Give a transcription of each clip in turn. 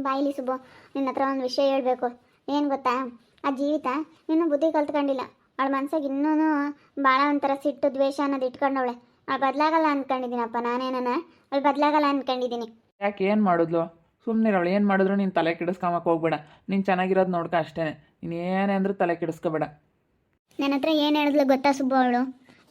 ಬಾಯಿಲಿ ಸುಬ್ಬು, ನಿನ್ನ ಹತ್ರ ಒಂದು ವಿಷಯ ಹೇಳಬೇಕು. ಏನು ಗೊತ್ತಾ, ಆ ಜೀವಿತ ಇನ್ನೂ ಬುದ್ಧಿ ಕಲ್ತ್ಕೊಂಡಿಲ್ಲ. ಅವಳ ಮನ್ಸಾಗ ಇನ್ನೂ ಭಾಳ ಒಂಥರ ಸಿಟ್ಟು ದ್ವೇಷ ಅನ್ನೋದು ಇಟ್ಕೊಂಡವಳೆ. ಅವಳು ಬದಲಾಗಲ್ಲ ಅಂದ್ಕೊಂಡಿದ್ದೀನಪ್ಪ, ನಾನೇನ ಅವಳು ಬದಲಾಗಲ್ಲ ಅಂದ್ಕೊಂಡಿದ್ದೀನಿ. ಯಾಕೆ ಏನು ಮಾಡಿದ್ಲು? ಸುಮ್ಮನೆ ಅವಳು ಏನು ಮಾಡಿದ್ರು ನೀನು ತಲೆ ಕೆಡಿಸ್ಕೊಂಬಕ್ಕೆ ಹೋಗ್ಬೇಡ. ನೀನು ಚೆನ್ನಾಗಿರೋದು ನೋಡ್ಕೊ ಅಷ್ಟೇ. ನೀನು ಏನೇ ಅಂದರೂ ತಲೆ ಕೆಡಿಸ್ಕೋಬೇಡ. ನನ್ನ ಹತ್ರ ಏನು ಹೇಳಿದ್ಲು ಗೊತ್ತಾ ಸುಬ್ಬು, ಅವಳು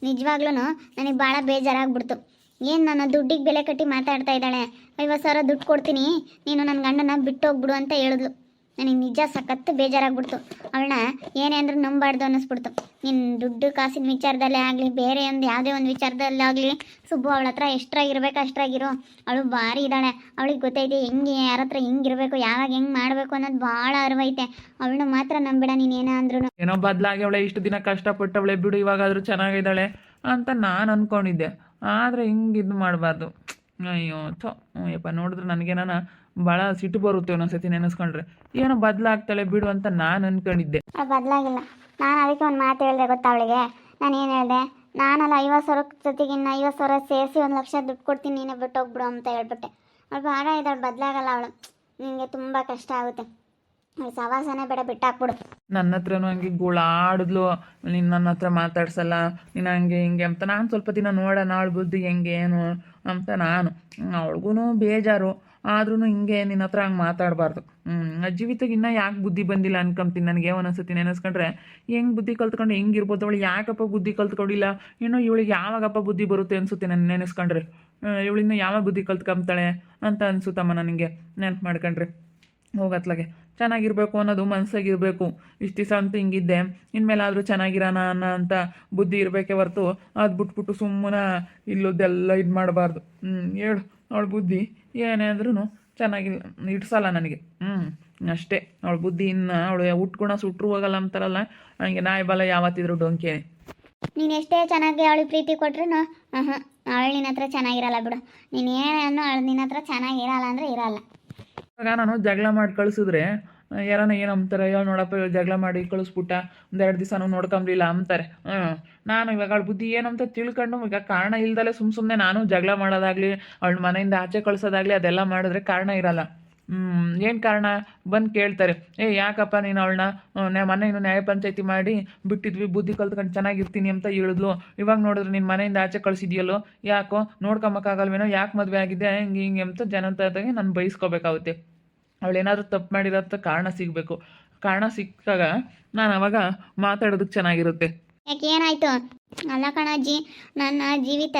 ನಿಜವಾಗ್ಲೂ ನನಗೆ ಭಾಳ ಬೇಜಾರಾಗ್ಬಿಡ್ತು. ಏನು ನನ್ನ ದುಡ್ಡಿಗೆ ಬೆಲೆ ಕಟ್ಟಿ ಮಾತಾಡ್ತಾ ಇದ್ದಾಳೆ. 50,000 ದುಡ್ಡು ಕೊಡ್ತೀನಿ, ನೀನು ನನ್ನ ಗಂಡನ ಬಿಟ್ಟು ಹೋಗ್ಬಿಡು ಅಂತ ಹೇಳಿದ್ಲು. ನನಗೆ ನಿಜ ಸಖತ್ತು ಬೇಜಾರಾಗ್ಬಿಡ್ತು. ಅವಳನ್ನ ಏನೇ ಅಂದ್ರೂ ನಂಬಾರ್ದು ಅನ್ನಿಸ್ಬಿಡ್ತು. ನಿನ್ನ ದುಡ್ಡು ಕಾಸಿನ ವಿಚಾರದಲ್ಲೇ ಆಗಲಿ, ಬೇರೆ ಒಂದು ಯಾವುದೇ ಒಂದು ವಿಚಾರದಲ್ಲಾಗಲಿ ಸುಬ್ಬು ಅವಳ ಹತ್ರ ಎಷ್ಟ್ರಾಗಿರ್ಬೇಕು ಅಷ್ಟ್ರಾಗಿರೋ. ಅವಳು ಭಾರಿ ಇದ್ದಾಳೆ. ಅವಳಿಗೆ ಗೊತ್ತೈತೆ ಹೆಂಗೆ ಯಾರ ಹತ್ರ ಹಿಂಗಿರಬೇಕು, ಯಾವಾಗ ಹೆಂಗೆ ಮಾಡಬೇಕು ಅನ್ನೋದು ಭಾಳ ಅರಿವೈತೆ. ಅವಳನ್ನ ಮಾತ್ರ ನಂಬಿಡ ನೀನು ಏನೇ ಅಂದ್ರೂ. ಏನೋ ಬದಲಾಗಿ ಅವಳೆ ಇಷ್ಟು ದಿನ ಕಷ್ಟಪಟ್ಟವಳೆ ಬಿಡು, ಇವಾಗಾದರೂ ಚೆನ್ನಾಗಿದ್ದಾಳೆ ಅಂತ ನಾನು ಅಂದ್ಕೊಂಡಿದ್ದೆ. ಆದರೆ ಹಿಂಗೆ ಇದು ಮಾಡಬಾರ್ದು. ಅಯ್ಯೋ ಯಪ್ಪ, ನೋಡಿದ್ರೆ ನನಗೇನ ಭಾಳ ಸಿಟ್ಟು ಬರುತ್ತೆ ಒಂದೊಂದ್ಸತಿ ನೆನೆಸ್ಕೊಂಡ್ರೆ. ಏನೋ ಬದಲಾಗ್ತಾಳೆ ಬಿಡು ಅಂತ ನಾನು ಅಂದ್ಕೊಂಡಿದ್ದೆ. ಬದಲಾಗಿಲ್ಲ. ನಾನು ಅದಕ್ಕೆ ಒಂದು ಮಾತು ಹೇಳಿದೆ ಗೊತ್ತಾ ಅವಳಿಗೆ. ನಾನು ಏನು ಹೇಳಿದೆ, ನಾನಲ್ಲ 50,000 ಜೊತೆಗೆ ಇನ್ನು 50,000 ಸೇರಿಸಿ 1,00,000 ದುಡ್ಡು ಕೊಡ್ತೀನಿ, ನೀನೇ ಬಿಟ್ಟು ಹೋಗ್ಬಿಡು ಅಂತ ಹೇಳ್ಬಿಟ್ಟೆ. ಅವಳು ಭಾಳ ಇದ್ದಾಳೆ, ಬದಲಾಗಲ್ಲ ಅವಳು. ನಿನಗೆ ತುಂಬ ಕಷ್ಟ ಆಗುತ್ತೆ. ಅವಳು ಸವಾಸನೇ ಬೇಡ, ಬಿಟ್ಟಾಕ್ಬಿಡು. ನನ್ನ ಹತ್ರನೂ ಹಂಗೆ ಗೋಳಾಡಿದ್ಲು, ನೀನು ನನ್ನ ಹತ್ರ ಮಾತಾಡ್ಸಲ್ಲ, ನೀನು ಹಂಗೆ ಹಿಂಗೆ ಅಂತ. ನಾನು ಸ್ವಲ್ಪ ದಿನ ನೋಡೋಣ ಅವಳ ಬುದ್ಧಿ ಹೆಂಗೆ ಏನು ಅಂತ ನಾನು. ಅವಳಿಗೂ ಬೇಜಾರು, ಆದ್ರೂ ಹಿಂಗೆ ನಿನ್ನ ಹತ್ರ ಹಂಗೆ ಮಾತಾಡಬಾರ್ದು. ಜೀವಿತಗೆ ಇನ್ನೂ ಯಾಕೆ ಬುದ್ಧಿ ಬಂದಿಲ್ಲ ಅನ್ಕೊಂತೀನಿ. ನನಗೆ ಒಂದೊಂದ್ಸತಿ ನೆನೆಸ್ಕೊಂಡ್ರೆ ಹೆಂಗೆ ಬುದ್ಧಿ ಕಲ್ತ್ಕೊಂಡು ಹೆಂಗಿರ್ಬೋದು. ಅವಳು ಯಾಕಪ್ಪ ಬುದ್ಧಿ ಕಲ್ತ್ಕೊಂಡಿಲ್ಲ, ಇನ್ನೂ ಇವಳಿಗೆ ಯಾವಾಗಪ್ಪ ಬುದ್ಧಿ ಬರುತ್ತೆ ಅನಿಸುತ್ತೆ ನಾನು ನೆನೆಸ್ಕೊಂಡ್ರೆ. ಇವಳಿನ್ನೂ ಯಾವಾಗ ಬುದ್ಧಿ ಕಲ್ತ್ಕೊಂತಾಳೆ ಅಂತ ಅನಿಸುತ್ತಮ್ಮ ನನಗೆ ನೆನ್ಪು ಮಾಡ್ಕೊಂಡ್ರೆ. ಹೋಗತ್ಲಾಗೆ ಚೆನ್ನಾಗಿರ್ಬೇಕು ಅನ್ನೋದು ಮನಸ್ಸಾಗಿರ್ಬೇಕು. ಇಷ್ಟು ದಿವಸ ಅಂತೂ ಹಿಂಗಿದ್ದೆ, ಇನ್ಮೇಲಾದರೂ ಚೆನ್ನಾಗಿರೋಣ ಅನ್ನೋ ಅಂತ ಬುದ್ಧಿ ಇರಬೇಕೇ ಹೊರ್ತು ಅದು ಬಿಟ್ಬಿಟ್ಟು ಸುಮ್ಮನೆ ಇಲ್ಲದೆಲ್ಲ ಇದು ಮಾಡಬಾರ್ದು. ಹೇಳು, ಅವಳ ಬುದ್ಧಿ ಏನೇ ಅಂದ್ರೂ ಚೆನ್ನಾಗಿಲ್ಲ, ಇಡ್ಸಲ್ಲ ನನಗೆ. ಅಷ್ಟೇ ಅವಳ ಬುದ್ಧಿ. ಇನ್ನು ಅವಳು ಉಟ್ಗುಣ ಸುಟ್ಟರು ಹೋಗಲ್ಲ ಅಂತಾರಲ್ಲ, ಹಂಗೆ ನಾಯಿ ಬಲ ಯಾವತ್ತಿದ್ರು ಡೊಂಕೆ. ನೀನು ಎಷ್ಟೇ ಚೆನ್ನಾಗಿ ಅವಳಿಗೆ ಪ್ರೀತಿ ಕೊಟ್ರು ಅವಳು ನಿನ್ನ ಹತ್ರ ಚೆನ್ನಾಗಿರಲ್ಲ ಬಿಡು. ನೀನು ಏನೇನು ಅವಳು ನಿನ್ನ ಹತ್ರ ಚೆನ್ನಾಗಿರಲ್ಲ ಅಂದರೆ ಇರಲ್ಲ. ಇವಾಗ ನಾನು ಜಗಳ ಮಾಡಿ ಕಳಿಸಿದ್ರೆ ಯಾರನ್ನ ಏನು ಅಂತಾರೆ, ಯಾವ ನೋಡಪ್ಪ ಜಗಳ ಮಾಡಿ ಕಳಿಸ್ಬಿಟ್ಟ, 1-2 ದಿವಸ ನೋಡ್ಕೊಂಬಿಲ್ಲ ಅಂತಾರೆ. ನಾನು ಇವಾಗ ಅವಳ ಬುದ್ಧಿ ಏನಂತ ತಿಳ್ಕೊಂಡು ಈಗ ಕಾರಣ ಇಲ್ದಲೆ ಸುಮ್ಮನೆ ನಾನು ಜಗಳ ಮಾಡೋದಾಗಲಿ, ಅವಳ ಮನೆಯಿಂದ ಆಚೆ ಕಳಿಸೋದಾಗಲಿ ಅದೆಲ್ಲ ಮಾಡಿದ್ರೆ ಕಾರಣ ಇರಲ್ಲ. ಏನು ಕಾರಣ ಬಂದು ಕೇಳ್ತಾರೆ, ಯಾಕಪ್ಪ ನೀನು ಅವಳನ್ನ ಮನೆಯನ್ನು ನ್ಯಾಯ ಪಂಚಾಯತಿ ಮಾಡಿ ಬಿಟ್ಟಿದ್ವಿ, ಬುದ್ಧಿ ಕಲ್ತ್ಕೊಂಡು ಚೆನ್ನಾಗಿರ್ತೀನಿ ಅಂತ ಹೇಳಿದ್ಲು. ಇವಾಗ ನೋಡಿದ್ರೆ ನಿನ್ನ ಮನೆಯಿಂದ ಆಚೆ ಕಳಿಸಿದ್ಯಲ್ಲೋ, ಯಾಕೋ ನೋಡ್ಕೊಂಬಕ್ಕಾಗಲ್ವೇನೋ, ಯಾಕೆ ಮದುವೆ ಆಗಿದೆ ಹಿಂಗೆ ಹಿಂಗೆ ಅಂತ ಜನತಾದಾಗೆ ನಾನು ಬಯಸ್ಕೋಬೇಕಾಗುತ್ತೆ. ಅವಳೇನಾದರೂ ತಪ್ಪು ಮಾಡಿರೋಂಥ ಕಾರಣ ಸಿಗಬೇಕು. ಕಾರಣ ಸಿಕ್ಕಾಗ ನಾನು ಅವಾಗ ಮಾತಾಡೋದಕ್ಕೆ ಚೆನ್ನಾಗಿರುತ್ತೆ. ಯಾಕೆ ಏನಾಯಿತು? ಅಲ್ಲ ಕಣಜ್ಜಿ, ನನ್ನ ಜೀವಿತ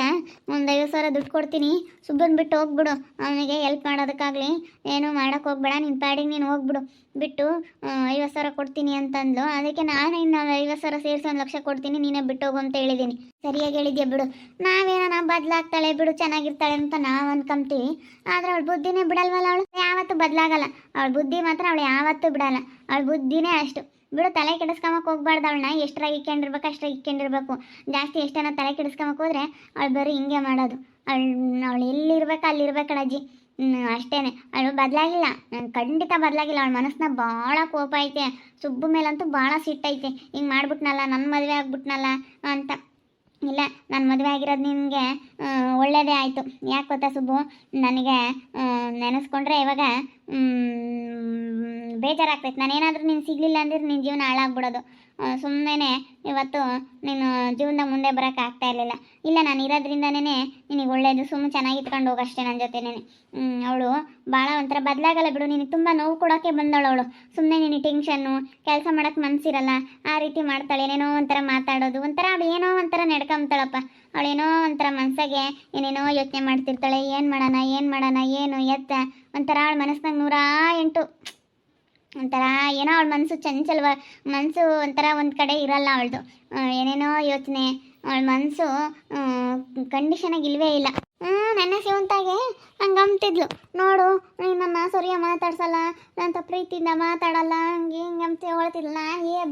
ಒಂದು 50,000 ದುಡ್ಡು ಕೊಡ್ತೀನಿ, ಸುಬ್ಬನ್ ಬಿಟ್ಟು ಹೋಗ್ಬಿಡು. ಅವನಿಗೆ ಹೆಲ್ಪ್ ಮಾಡೋದಕ್ಕಾಗಲಿ ಏನೂ ಮಾಡೋಕ್ಕೆ ಹೋಗ್ಬೇಡ, ನಿನ್ನ ಪ್ಯಾಡಿಗೆ ನೀನು ಹೋಗ್ಬಿಡು. ಬಿಟ್ಟು 50,000 ಕೊಡ್ತೀನಿ ಅಂತಂದ್ಲು. ಅದಕ್ಕೆ ನಾನು ಇನ್ನು 50,000 ಸೇರಿಸಿ 1,00,000 ಕೊಡ್ತೀನಿ, ನೀನೇ ಬಿಟ್ಟು ಹೋಗು ಅಂತ ಹೇಳಿದ್ದೀನಿ. ಸರಿಯಾಗಿ ಹೇಳಿದ್ಯಾ ಬಿಡು. ನಾವೇನೋ ಬದಲಾಗ್ತಾಳೆ ಬಿಡು, ಚೆನ್ನಾಗಿರ್ತಾಳೆ ಅಂತ ನಾವು ಅನ್ಕೊಂತೀವಿ. ಆದರೆ ಅವಳ ಬುದ್ಧಿನೇ ಬಿಡಲ್ವಲ್ಲ. ಅವಳು ಯಾವತ್ತೂ ಬದಲಾಗಲ್ಲ. ಅವಳ ಬುದ್ಧಿ ಮಾತ್ರ ಅವಳು ಯಾವತ್ತೂ ಬಿಡಲ್ಲ. ಅವಳ ಬುದ್ಧಿನೇ ಅಷ್ಟು ಬಿಡು. ತಲೆ ಕೆಡಿಸ್ಕೊಂಬಕ್ಕೆ ಹೋಗ್ಬಾರ್ದು. ಅವಳನ್ನ ಎಷ್ಟರಾಗಿ ಇಕ್ಕೊಂಡಿರ್ಬೇಕು ಅಷ್ಟಾಗಿ ಇಕ್ಕೊಂಡಿರ್ಬೇಕು. ಜಾಸ್ತಿ ಎಷ್ಟೇನೋ ತಲೆ ಕೆಡಿಸ್ಕೊಂಬಕ್ಕೆ ಹೋದ್ರೆ ಅವಳು ಬರೀ ಹಿಂಗೆ ಮಾಡೋದು. ಅವಳು ಎಲ್ಲಿರ್ಬೇಕು ಅಲ್ಲಿರ್ಬೇಕು ಕಣಜ್ಜಿ. ಅಷ್ಟೇ. ಅವಳು ಬದಲಾಗಿಲ್ಲ, ಖಂಡಿತ ಬದಲಾಗಿಲ್ಲ. ಅವಳ ಮನಸ್ಸಿನ ಭಾಳ ಕೋಪ ಐತೆ. ಸುಬ್ಬು ಮೇಲಂತೂ ಭಾಳ ಸಿಟ್ಟೈತೆ. ಹಿಂಗೆ ಮಾಡ್ಬಿಟ್ನಲ್ಲ, ನನ್ನ ಮದುವೆ ಆಗ್ಬಿಟ್ನಲ್ಲ ಅಂತ. ಇಲ್ಲ, ನನ್ನ ಮದುವೆ ಆಗಿರೋದು ನಿನಗೆ ಒಳ್ಳೆಯದೇ ಆಯಿತು. ಯಾಕೆ ಗೊತ್ತಾ ಸುಬ್ಬು, ನನಗೆ ನೆನೆಸ್ಕೊಂಡ್ರೆ ಇವಾಗ ಬೇಜಾರಾಗ್ತೈತೆ. ನಾನೇನಾದರೂ ನೀನು ಸಿಗಲಿಲ್ಲ ಅಂದ್ರೆ ನಿನ್ನ ಜೀವನ ಹಾಳಾಗ್ಬಿಡೋದು. ಸುಮ್ಮನೆ ಇವತ್ತು ನೀನು ಜೀವನದಾಗ ಮುಂದೆ ಬರೋಕ್ಕೆ ಆಗ್ತಾ ಇರಲಿಲ್ಲ. ಇಲ್ಲ, ನಾನು ಇರೋದ್ರಿಂದನೇ ನಿನಗೆ ಒಳ್ಳೆಯದು. ಸುಮ್ಮನೆ ಚೆನ್ನಾಗಿ ಇಟ್ಕೊಂಡು ಹೋಗಷ್ಟೇ ನನ್ನ ಜೊತೆನೇ. ಅವಳು ಭಾಳ ಒಂಥರ ಬದಲಾಗಲ್ಲ ಬಿಡು. ನಿನಗೆ ತುಂಬ ನೋವು ಕೊಡೋಕ್ಕೆ ಬಂದವಳು ಅವಳು. ಸುಮ್ಮನೆ ನಿನಗೆ ಟೆನ್ಷನ್ನು, ಕೆಲಸ ಮಾಡೋಕ್ಕೆ ಮನಸ್ಸಿರಲ್ಲ, ಆ ರೀತಿ ಮಾಡ್ತಾಳೆ. ಏನೇನೋ ಒಂಥರ ಮಾತಾಡೋದು, ಒಂಥರ ಅವಳು ಏನೋ ಒಂಥರ ನಡ್ಕೊಂತಾಳಪ್ಪ. ಅವಳೇನೋ ಒಂಥರ ಮನಸ್ಸಾಗೆ ಏನೇನೋ ಯೋಚನೆ ಮಾಡ್ತಿರ್ತಾಳೆ. ಏನು ಮಾಡೋಣ ಏನು ಎತ್ತ ಒಂಥರ ಅವಳ ಮನಸ್ಸಿನಾಗ 108 ಒಂಥರ ಏನೋ. ಅವಳ ಮನಸ್ಸು ಚಂಚಲವ, ಮನಸ್ಸು ಒಂಥರ ಒಂದು ಕಡೆ ಇರಲ್ಲ ಅವಳದು. ಏನೇನೋ ಯೋಚನೆ. ಅವಳ ಮನಸ್ಸು ಕಂಡೀಷನಾಗಿ ಇಲ್ವೇ ಇಲ್ಲ. ನನ್ನ ಶಿವಂತಾಗೆ ಹಂಗೆ ಅಂತಿದ್ಲು. ನೋಡು, ನನ್ನ ಸರಿಯಾಗಿ ಮಾತಾಡ್ಸಲ್ಲ, ನಂತ ಪ್ರೀತಿಯಿಂದ ಮಾತಾಡಲ್ಲ, ಹಂಗೆ ಹಿಂಗೆ ಅಂತ ಹೇಳ್ತಿದ್ಲ.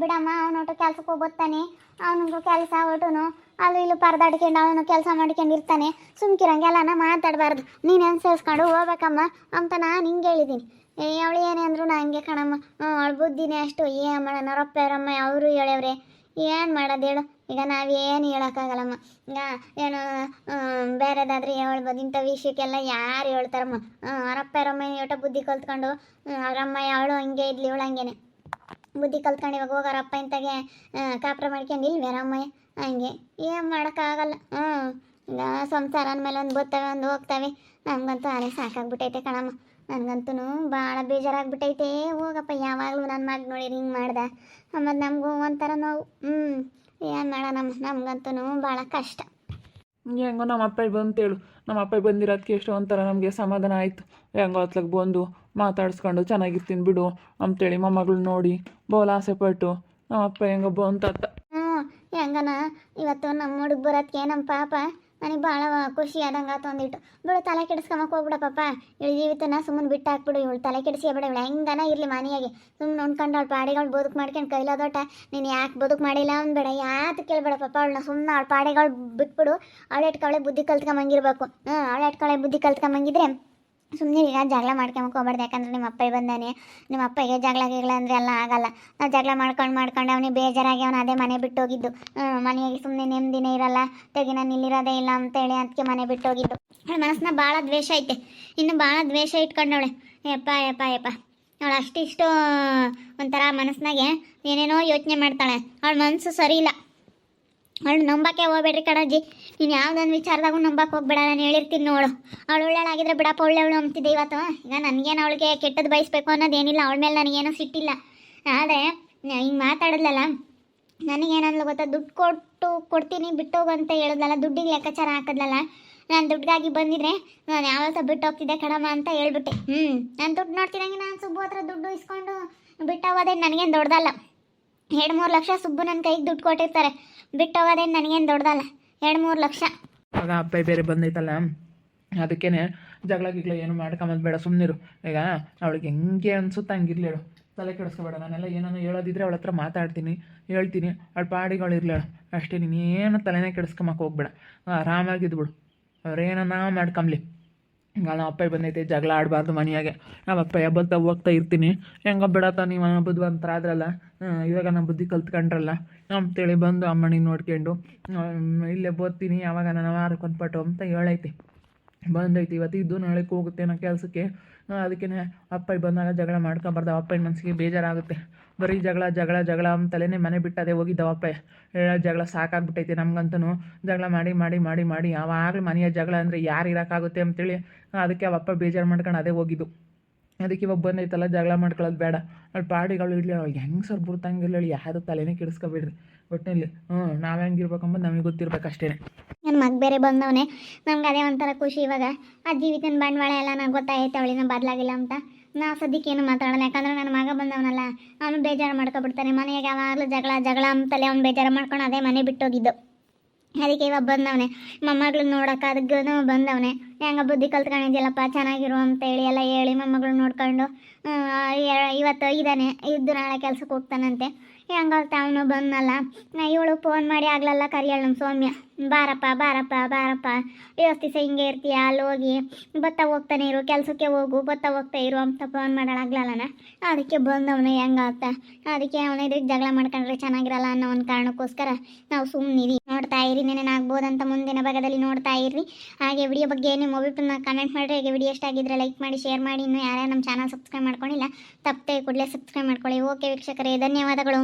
ಬಿಡಮ್ಮ, ಅವನೊಟ್ಟು ಕೆಲ್ಸಕ್ಕೆ ಹೋಗ್ಬೋತಾನೆ, ಅವನಿಗೂ ಕೆಲಸ ಒಟ್ಟುನು ಅಲ್ಲೂ ಇಲ್ಲೂ ಪರದಾಡ್ಕೊಂಡು ಅವನು ಕೆಲಸ ಮಾಡ್ಕೊಂಡಿರ್ತಾನೆ. ಸುಮ್ಕಿರಂಗೆಲ್ಲ ಮಾತಾಡಬಾರ್ದು, ನೀನು ಅನುಸರಿಸ್ಕೊಂಡು ಹೋಗ್ಬೇಕಮ್ಮ ಅಂತ ನಾನು ಹಿಂಗೆ ಹೇಳಿದ್ದೀನಿ. ಅವಳು ಏನೇ ಅಂದ್ರು ನಾ ಹಂಗೆ ಕಣಮ್ಮ. ಅವಳ ಬುದ್ಧಿನೇ ಅಷ್ಟು. ಮಾಡೋಣ ರೊಪ್ಪ ರಮ್ಮ ಅವರು ಹೇಳವ್ರೆ, ಏನು ಮಾಡೋದು ಹೇಳು. ಈಗ ನಾವೇನು ಹೇಳೋಕ್ಕಾಗಲ್ಲಮ್ಮ. ಈಗ ಏನು ಬೇರೆದಾದ್ರೆ ಹೇಳ್ಬೋದು, ಇಂಥ ವಿಷಯಕ್ಕೆಲ್ಲ ಯಾರು ಹೇಳ್ತಾರಮ್ಮ? ಅವರಪ್ಪ ಅವರಮ್ಮ ಒಟ್ಟು ಬುದ್ಧಿ ಕಲ್ತ್ಕೊಂಡು ಅವರಮ್ಮ ಅವಳು ಹಂಗೆ ಇದ್ಲಿ ಇವಳು ಹಂಗೇನೆ ಬುದ್ಧಿ ಕಲ್ತ್ಕೊಂಡು ಇವಾಗ ಹೋಗೋರಪ್ಪ ಇಂತಾಗೆ ಕಾಪ್ರ ಮಾಡ್ಕೊಂಡು ಇಲ್ವೇ ರಮ್ಮಯ್ಯ ಹಂಗೆ ಏನು ಮಾಡೋಕ್ಕಾಗಲ್ಲ. ಈಗ ಸಂಸಾರ ಅಂದಮೇಲೆ ಒಂದು ಬರ್ತವೆ ಒಂದು ಹೋಗ್ತವೆ. ನಮಗಂತೂ ಅದೇ ಸಾಕಾಗ್ಬಿಟ್ಟೈತೆ ಕಣಮ್ಮ. ನನಗಂತೂ ಭಾಳ ಬೇಜಾರಾಗ್ಬಿಟ್ಟೈತೆ. ಹೋಗಪ್ಪ ಯಾವಾಗಲೂ ನನ್ನ ಮಗ ನೋಡಿ ಹಿಂಗೆ ಮಾಡ್ದೆ ಮತ್ತು ನಮಗೂ ಒಂಥರ ನೋವು. ಏನು ಮಾಡೋಣಮ್ಮ, ನಮಗಂತೂ ಭಾಳ ಕಷ್ಟ. ಹೆಂಗೋ ನಮ್ಮ ಅಪ್ಪ ಬಂತೇಳು, ನಮ್ಮ ಅಪ್ಪ ಬಂದಿರೋದಕ್ಕೆ ಎಷ್ಟೋ ಒಂಥರ ನಮಗೆ ಸಮಾಧಾನ ಆಯಿತು. ಹೆಂಗೋ ಹೊತ್ಲಾಗ ಬಂದು ಮಾತಾಡಿಸ್ಕೊಂಡು ಚೆನ್ನಾಗಿರ್ತೀನಿ ಬಿಡು ಅಂತೇಳಿ ಮೊಮ್ಮಗಳು ನೋಡಿ ಬೋಲ್ ಆಸೆ ಪಟ್ಟು ನಮ್ಮ ಅಪ್ಪ ಹೆಂಗೋ ಬಂತತ್ತ. ಹೆಂಗನ ಇವತ್ತು ನಮ್ಮ ಹುಡುಗ ಬರೋದಕ್ಕೆ ನಮ್ಮ ಪಾಪ ನನಗೆ ಭಾಳ ಖುಷಿ ಆದಂಗೆ ಆತು ಅಂದಿಟ್ಟು. ಬಿಡು ತಲೆ ಕೆಡಿಸ್ಕೊಂಬಕ್ಕೆ ಹೋಗ್ಬಿಡ ಪಾಪ. ಇವಳು ಜೀವಿತನ ಸುಮ್ಮನೆ ಬಿಟ್ಟು ಹಾಕ್ಬಿಡು. ಇವಳು ತಲೆ ಕೆಡಿಸ್ಕೊಬೇಡ. ಇವಳು ಹೆಂಗನ ಇರಲಿ ಮನೆಯಾಗೆ ಸುಮ್ಮನೆ ನೋಡ್ಕೊಂಡು ಅವಳು ಪಾಡಿಗಳು ಬದುಕು ಮಾಡ್ಕೊಂಡು ಕೈಲಾದೋಟ ನೀನು ಯಾಕೆ ಬದುಕು ಮಾಡಿಲ್ಲ ಅಂದ್ಬೇಡ, ಯಾತು ಕೇಳಬೇಡ ಪಾಪ. ಅವಳನ್ನ ಸುಮ್ಮನೆ ಅವಳ ಪಾಡಿಗಳು ಬಿಟ್ಬಿಡು. ಅವಳು ಎಟ್ಕವಳೆ ಬುದ್ಧಿ ಕಲ್ತ್ಕೊಂಬಂಗಿರ್ಬೇಕು. ಅವಳು ಎಟ್ಕವಳೆ ಬುದ್ಧಿ ಕಲ್ತ್ಕೊಂಬಂಗಿದ್ರೆ ಸುಮ್ಮನೆ ಈಗ ಜಗಳ ಮಾಡ್ಕೊಂಬಕ್ಕೆ ಹೋಗ್ಬಾರ್ದು. ಯಾಕಂದ್ರೆ ನಿಮ್ಮ ಅಪ್ಪ ಬಂದಾನೆ, ನಿಮ್ಮ ಅಪ್ಪಗೆ ಜಗಳ ಅಂದರೆ ಎಲ್ಲ ಆಗಲ್ಲ. ನಾವು ಜಗಳ ಮಾಡ್ಕೊಂಡು ಅವನಿಗೆ ಬೇಜಾರಾಗಿ ಅವನು ಅದೇ ಮನೆ ಬಿಟ್ಟು ಹೋಗಿದ್ದು. ಮನೆಯಾಗಿ ಸುಮ್ಮನೆ ನೆಮ್ಮದಿನೇ ಇರಲ್ಲ, ತೆಗಿ ನಾನು ಇಲ್ಲಿರೋದೇ ಇಲ್ಲ ಅಂತೇಳಿ ಅದಕ್ಕೆ ಮನೆ ಬಿಟ್ಟು ಹೋಗಿದ್ದು. ಅವಳ ಮನಸ್ಸಿನ ಭಾಳ ದ್ವೇಷ ಐತೆ, ಇನ್ನು ಭಾಳ ದ್ವೇಷ ಇಟ್ಕೊಂಡವಳೆ. ಯಪ್ಪ ಅವಳು ಅಷ್ಟಿಷ್ಟು ಒಂಥರ ಮನಸ್ಸಿನಾಗೆ ಏನೇನೋ ಯೋಚನೆ ಮಾಡ್ತಾಳೆ. ಅವಳ ಮನಸ್ಸು ಸರಿ ಇಲ್ಲ. ಅವಳು ನಂಬಕ್ಕೆ ಹೋಗ್ಬೇಡ್ರಿ ಕಣಜ್ಜಿ. ನೀನು ಯಾವುದೊಂದು ವಿಚಾರದಾಗೂ ನಂಬಕ್ಕೆ ಹೋಗ್ಬೇಡ. ನಾನು ಹೇಳಿರ್ತೀನಿ ನೋಡು. ಅವಳು ಒಳ್ಳೆಳಾಗಿದ್ರೆ ಬಿಡಪ್ಪ, ಒಳ್ಳೆವಳು ಅಂತಿದ್ದೆ ಇವತ್ತು. ಈಗ ನನಗೇನು ಅವಳಿಗೆ ಕೆಟ್ಟದ್ದು ಬಯಸ್ಬೇಕು ಅನ್ನೋದೇನಿಲ್ಲ. ಅವಳ ಮೇಲೆ ನನಗೇನೂ ಸಿಟ್ಟಿಲ್ಲ. ಆದರೆ ಹಿಂಗೆ ಮಾತಾಡಿದ್ಲಲ್ಲ, ನನಗೇನಂದ್ಲು ಗೊತ್ತಾ, ದುಡ್ಡು ಕೊಡ್ತೀನಿ ಬಿಟ್ಟೋಗು ಅಂತ ಹೇಳಿದ್ಲಲ್ಲ, ದುಡ್ಡಿಗೆ ಲೆಕ್ಕಾಚಾರ ಹಾಕಿದ್ಲಲ್ಲ. ನಾನು ದುಡ್ಡಿಗಾಗಿ ಬಂದಿದ್ರೆ ನಾನು ಯಾವತ್ತೂ ಬಿಟ್ಟು ಹೋಗ್ತಿದ್ದೆ ಕಣಮ್ಮ ಅಂತ ಹೇಳ್ಬಿಟ್ಟೆ. ನಾನು ದುಡ್ಡು ನೋಡ್ತಿದ್ದಂಗೆ ನಾನು ಸುಬ್ಬು ಹತ್ರ ದುಡ್ಡು ಇಸ್ಕೊಂಡು ಬಿಟ್ಟೋಗೋದೇನು ನನಗೇನು ದೊಡ್ಡದಲ್ಲ. 2-3 ಲಕ್ಷ ಸುಬ್ಬು ನನ್ನ ಕೈಗೆ ದುಡ್ಡು ಕೊಟ್ಟಿರ್ತಾರೆ. ಬಿಟ್ಟೋಗೋದೇನು ನನಗೇನು ದೊಡ್ಡದಲ್ಲ. 2-3 ಲಕ್ಷ. ಆಗ ಅಪ್ಪ ಬೇರೆ ಬಂದೈತಲ್ಲ, ಅದಕ್ಕೇನೆ ಜಗಳ ಗಿಗ್ಲ ಏನು ಮಾಡ್ಕೊಂಬಂದು ಬೇಡ, ಸುಮ್ಮನಿರು. ಈಗ ಅವಳಿಗೆ ಹೆಂಗೆ ಅನ್ಸುತ್ತೆ ಹಂಗಿರ್ಲಿ ಹೇಳು, ತಲೆ ಕೆಡಿಸ್ಕೊಬೇಡ. ನಾನೆಲ್ಲ ಏನೋ ಹೇಳೋದಿದ್ರೆ ಅವಳ ಹತ್ರ ಮಾತಾಡ್ತೀನಿ, ಹೇಳ್ತೀನಿ. ಅವಳು ಪಾಡಿಗಳು ಇರ್ಲೇಳು ಅಷ್ಟೇ. ನೀನು ಏನು ತಲೆನೇ ಕೆಡಿಸ್ಕೊಂಬಕ್ಕೆ ಹೋಗ್ಬೇಡ, ಆರಾಮಾಗಿದ್ಬಿಡು. ಅವ್ರೇನನ್ನ ಮಾಡ್ಕೊಂಬ್ಲಿ. ಈಗ ನಮ್ಮ ಅಪ್ಪ ಬಂದೈತೆ, ಜಗಳ ಆಡಬಾರ್ದು ಮನೆಯಾಗೆ. ನಮ್ಮ ಅಪ್ಪ ಬತ್ತಾ ಹೋಗ್ತಾ ಇರ್ತೀನಿ. ಹೆಂಗೋ ಬಿಡತ್ತ, ನೀವು ಬುದ್ಧಿವಂತರ ಆದ್ರಲ್ಲ, ಇವಾಗ ನಮ್ಮ ಬುದ್ಧಿ ಕಲ್ತ್ಕೊಂಡ್ರಲ್ಲ ಅಂತೇಳಿ ಬಂದು ಅಮ್ಮನಿಗೆ ನೋಡ್ಕೊಂಡು ಇಲ್ಲೇ ಬೋದ್ತೀನಿ, ಯಾವಾಗ ನಾನು ವಾರಕ್ಕೊಂದು ಅಂತ ಹೇಳೈತಿ. ಬಂದೈತಿ ಇವತ್ತು ಇದ್ದು ನಾಳೆಗೆ ಹೋಗುತ್ತೆ ಅನ್ನೋ ಕೆಲಸಕ್ಕೆ. ಅದಕ್ಕೇ ಅಪ್ಪ ಬಂದಾಗ ಜಗಳ ಮಾಡ್ಕೊಬಾರ್ದು. ಅಪ್ಪನ ಮನಸ್ಸಿಗೆ ಬೇಜಾರಾಗುತ್ತೆ. ಬರೀ ಜಗಳ ಜಗಳ ಜಗಳ ಅಂತಲೇ ಮನೆ ಬಿಟ್ಟು ಅದೇ ಹೋಗಿದ್ದವಪ್ಪ. ಜಗಳ ಸಾಕಾಗ್ಬಿಟ್ಟೈತೆ ನಮ್ಗಂತೂ. ಜಗಳ ಮಾಡಿ ಮಾಡಿ ಮಾಡಿ ಮಾಡಿ ಯಾವಾಗಲೂ ಮನೆಯ ಜಗಳ ಅಂದರೆ ಯಾರು ಇರೋಕ್ಕಾಗುತ್ತೆ ಅಂತೇಳಿ ಅದಕ್ಕೆ ಅವಪ್ಪ ಬೇಜಾರು ಮಾಡ್ಕೊಂಡು ಅದೇ ಹೋಗಿದ್ದು. ಅದಕ್ಕೆ ಇವಾಗ ಬಂದೈತಲ್ಲ, ಜಗಳ ಮಾಡ್ಕೊಳ್ಳೋದು ಬೇಡ. ಅಲ್ಲಿ ಪಾಡಿಗಳು ಇರಲಿ, ಅವ್ಳಿಗೆ ಹೆಂಗೆ ಸರ್ ಬುರ್ತಂಗಿರಲಿ, ಯಾರು ತಲೆನೇ ಕೆಡಿಸ್ಕೊಬೇಡ್ರಿ ಒಟ್ಟಿನಲ್ಲಿ. ನಾವು ಹೆಂಗಿರ್ಬೇಕಂಬುದು ನಮಗೆ ಗೊತ್ತಿರ್ಬೇಕು ಅಷ್ಟೇ. ನನ್ನ ಮಗ ಬೇರೆ ಬಂದವನೇ, ನಮ್ಗೆ ಅದೇ ಒಂಥರ ಖುಷಿ. ಇವಾಗ ಆ ಜೀವಿತನ ಬಂಡವಾಳ ಎಲ್ಲ ನಂಗೆ ಗೊತ್ತಾಯ್ತು, ಅವಳಿನ ಬದಲಾಗಿಲ್ಲ ಅಂತ. ನಾವು ಸದ್ಯಕ್ಕೆ ಏನು ಮಾತಾಡೋಣ, ಯಾಕಂದ್ರೆ ನನ್ನ ಮಗ ಬಂದವನಲ್ಲ, ಅವನು ಬೇಜಾರು ಮಾಡ್ಕೊಬಿಡ್ತಾನೆ. ಮನೆಯಾಗ ಯಾವಾಗಲೂ ಜಗಳ ಜಗಳ ಅಂತಲೇ ಅವ್ನು ಬೇಜಾರು ಮಾಡ್ಕೊಂಡು ಅದೇ ಮನೆ ಬಿಟ್ಟೋಗಿದ್ದು. ಅದಕ್ಕೆ ಇವಾಗ ಬಂದವನೇ, ಮೊಮ್ಮಗಳು ನೋಡೋಕೆ ಅದಕ್ಕೂ ಬಂದವನೇ. ಹೆಂಗೆ ಬುದ್ಧಿ ಕಲ್ತ್ಕೊಂಡಿದ್ಯಲ್ಲಪ್ಪ, ಚೆನ್ನಾಗಿರು ಅಂತೇಳಿ ಎಲ್ಲ ಹೇಳಿ ಮೊಮ್ಮಗಳು ನೋಡ್ಕೊಂಡು ಇವತ್ತು ಇದ್ದಾನೆ. ಇದ್ದು ನಾಳೆ ಕೆಲ್ಸಕ್ಕೆ ಹೋಗ್ತಾನಂತೆ. ಹೆಂಗಾಗ್ತಾ ಅವನು ಬಂದಲ್ಲ. ಇವಳು ಫೋನ್ ಮಾಡಿ ಆಗ್ಲಲ್ಲ ಕರಿಯಾಳ ನಮ್ಮ ಸೌಮ್ಯ, ಬಾರಪ್ಪ ಬಾರಪ್ಪ ಬಾರಪ್ಪ, ಎಷ್ಟು ದಿವಸ ಹಿಂಗೆ ಇರ್ತೀಯ, ಅಲ್ಲಿ ಹೋಗಿ ಬತ್ತಾ ಹೋಗ್ತಾನೆ ಇರು, ಕೆಲಸಕ್ಕೆ ಹೋಗು, ಬತ್ತಾ ಹೋಗ್ತಾ ಇರು ಅಂತ ಫೋನ್ ಮಾಡೋಳಾಗ್ಲಲ್ಲನ. ಅದಕ್ಕೆ ಬಂದವನು ಹೆಂಗಾಗ್ತಾ. ಅದಕ್ಕೆ ಅವನ ಇದಕ್ಕೆ ಜಗಳ ಮಾಡ್ಕೊಂಡ್ರೆ ಚೆನ್ನಾಗಿರಲ್ಲ ಅನ್ನೋ ಒಂದು ಕಾರಣಕ್ಕೋಸ್ಕರ ನಾವು ಸುಮ್ಮನಿರಿ. ನೋಡ್ತಾ ಇರಿ, ನೆನೇನಾಗ್ಬೋದಂತ ಮುಂದಿನ ಭಾಗದಲ್ಲಿ ನೋಡ್ತಾ ಇರ್ರಿ. ಹಾಗೆ ವಿಡಿಯೋ ಬಗ್ಗೆ ನಿಮ್ಮ ಅಭಿಪ್ರಾಯ ಕಮೆಂಟ್ ಮಾಡಿರಿ. ಹಾಗೆ ವಿಡಿಯೋ ಇಷ್ಟ ಆಗಿದ್ರೆ ಲೈಕ್ ಮಾಡಿ, ಶೇರ್ ಮಾಡಿ. ಇನ್ನೂ ಯಾರ್ಯಾರು ನಮ್ಮ ಚಾನಲ್ ಸಬ್ಸ್ಕ್ರೈಬ್ ಮಾಡ್ಕೊಂಡಿಲ್ಲ ತಪ್ಪದೆ ಕೂಡಲೇ ಸಬ್ಸ್ಕ್ರೈಬ್ ಮಾಡ್ಕೊಳ್ಳಿ. ಓಕೆ ವೀಕ್ಷಕರೇ, ಧನ್ಯವಾದಗಳು.